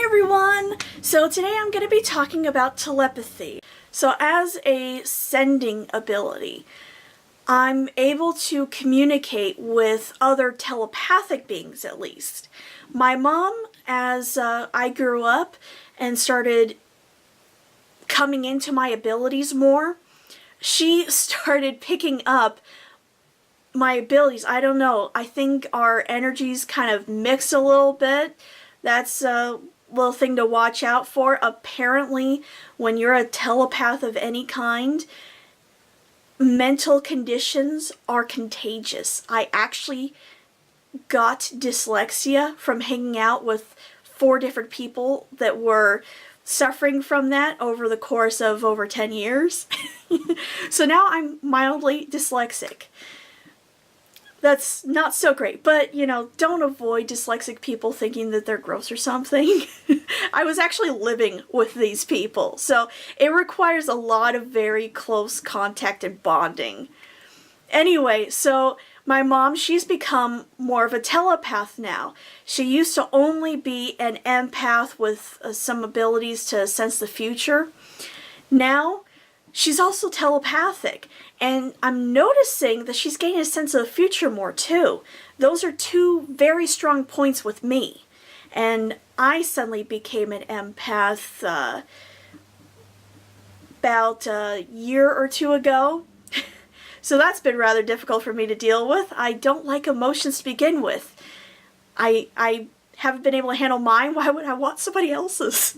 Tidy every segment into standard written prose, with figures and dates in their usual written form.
Hey everyone! So today I'm going to be talking about telepathy. So as a sending ability, I'm able to communicate with other telepathic beings at least. My mom, as I grew up and started coming into my abilities more, she started picking up my abilities. I don't know, I think our energies kind of mix a little bit. That's a little thing to watch out for. Apparently, when you're a telepath of any kind, mental conditions are contagious. I actually got dyslexia from hanging out with 4 different people that were suffering from that over the course of over 10 years. So now I'm mildly dyslexic. That's not so great, but, you know, don't avoid dyslexic people thinking that they're gross or something. I was actually living with these people, so it requires a lot of very close contact and bonding. Anyway, so my mom, she's become more of a telepath now. She used to only be an empath with some abilities to sense the future. Now, she's also telepathic, and I'm noticing that she's gaining a sense of the future more too. Those are 2 very strong points with me. And I suddenly became an empath about a year or 2 ago. So that's been rather difficult for me to deal with. I don't like emotions to begin with. I haven't been able to handle mine. Why would I want somebody else's?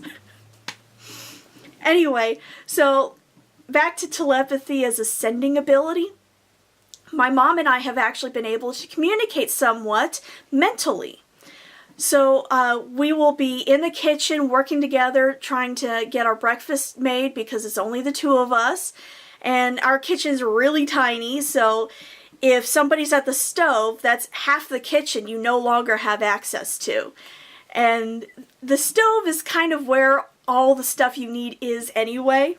Anyway, so back to telepathy as a sending ability. My mom and I have actually been able to communicate somewhat mentally. So we will be in the kitchen working together trying to get our breakfast made because it's only the 2 of us. And our kitchen's really tiny, so if somebody's at the stove, that's half the kitchen you no longer have access to. And the stove is kind of where all the stuff you need is anyway.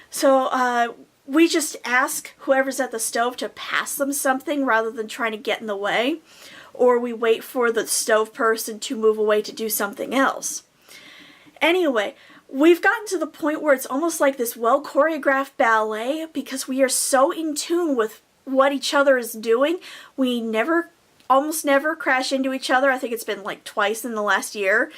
So we just ask whoever's at the stove to pass them something rather than trying to get in the way. Or we wait for the stove person to move away to do something else. Anyway, we've gotten to the point where it's almost like this well-choreographed ballet because we are so in tune with what each other is doing. We almost never crash into each other. I think it's been like twice in the last year.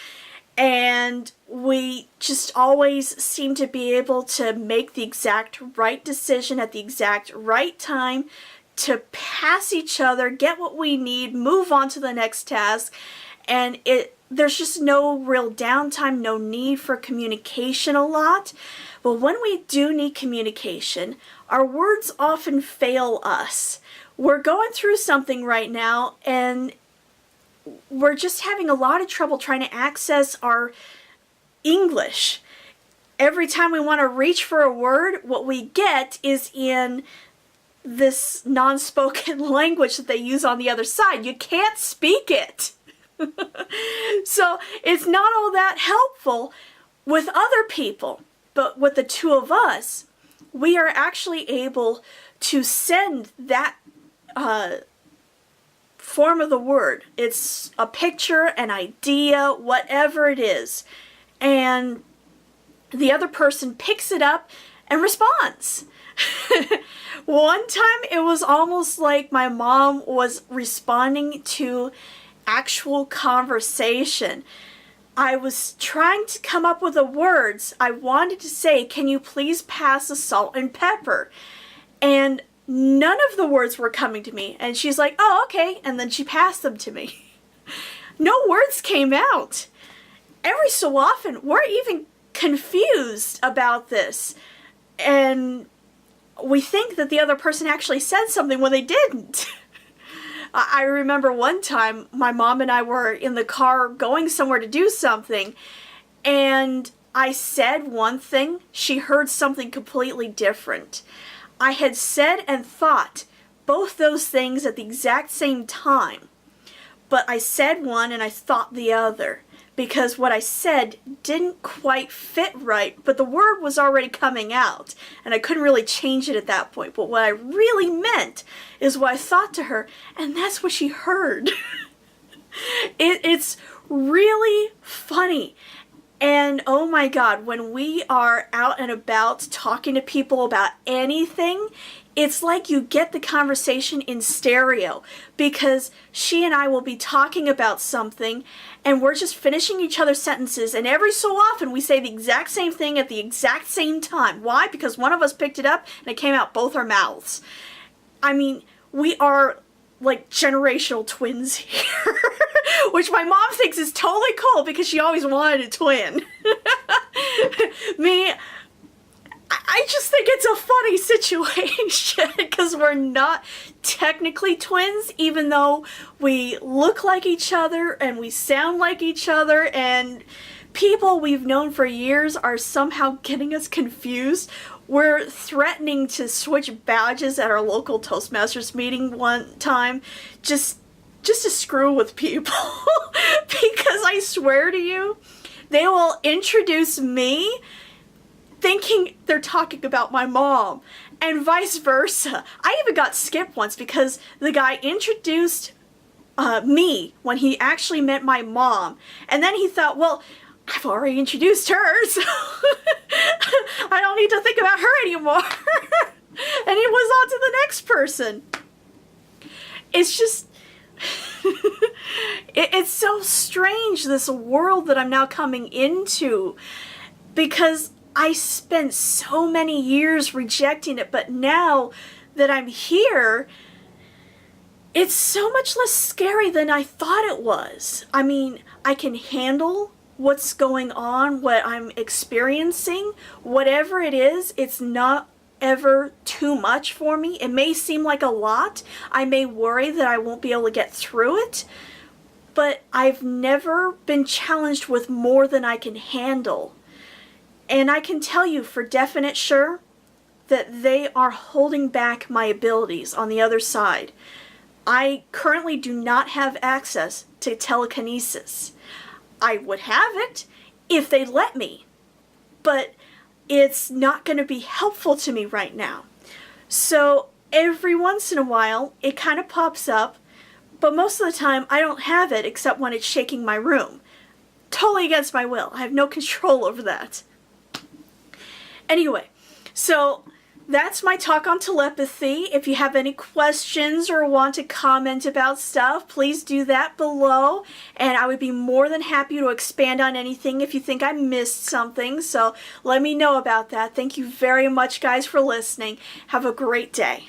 And we just always seem to be able to make the exact right decision at the exact right time to pass each other, get what we need, move on to the next task. And there's just no real downtime, no need for communication a lot. But when we do need communication, our words often fail us. We're going through something right now, and we're just having a lot of trouble trying to access our English. Every time we want to reach for a word, what we get is in this non-spoken language that they use on the other side. You can't speak it. So it's not all that helpful with other people, but with the 2 of us, we are actually able to send that form of the word. It's a picture, an idea, whatever it is, and the other person picks it up and responds. One time it was almost like my mom was responding to actual conversation. I was trying to come up with the words. I wanted to say, "Can you please pass the salt and pepper?" And none of the words were coming to me. And she's like, "Oh, okay." And then she passed them to me. No words came out. Every so often, we're even confused about this. And we think that the other person actually said something when they didn't. I remember one time my mom and I were in the car going somewhere to do something, and I said one thing, she heard something completely different. I had said and thought both those things at the exact same time, but I said one and I thought the other because what I said didn't quite fit right, but the word was already coming out, and I couldn't really change it at that point. But what I really meant is what I thought to her, and that's what she heard. It's really funny, And oh my God, when we are out and about talking to people about anything, it's like you get the conversation in stereo, because she and I will be talking about something and we're just finishing each other's sentences, and every so often we say the exact same thing at the exact same time. Why? Because one of us picked it up and it came out both our mouths. I mean, we are like generational twins here, which my mom thinks is totally cool because she always wanted a twin. Me, I just think it's a funny situation because we're not technically twins, even though we look like each other and we sound like each other, and people we've known for years are somehow getting us confused. We're threatening to switch badges at our local Toastmasters meeting one time just to screw with people. Because I swear to you, they will introduce me thinking they're talking about my mom, and vice versa. I even got skipped once because the guy introduced me when he actually meant my mom, and then he thought, well, I've already introduced her, so I don't need to think about her anymore. And he was on to the next person. It's just, it's so strange, this world that I'm now coming into, because I spent so many years rejecting it, but now that I'm here, it's so much less scary than I thought it was. I mean, I can handle what's going on, what I'm experiencing, whatever it is, it's not ever too much for me. It may seem like a lot. I may worry that I won't be able to get through it, but I've never been challenged with more than I can handle. And I can tell you for definite sure that they are holding back my abilities on the other side. I currently do not have access to telekinesis. I would have it if they'd let me, but it's not going to be helpful to me right now. So every once in a while, it kind of pops up, but most of the time I don't have it except when it's shaking my room. Totally against my will. I have no control over that. Anyway, so that's my talk on telepathy. If you have any questions or want to comment about stuff, please do that below, and I would be more than happy to expand on anything if you think I missed something, so let me know about that. Thank you very much, guys, for listening. Have a great day.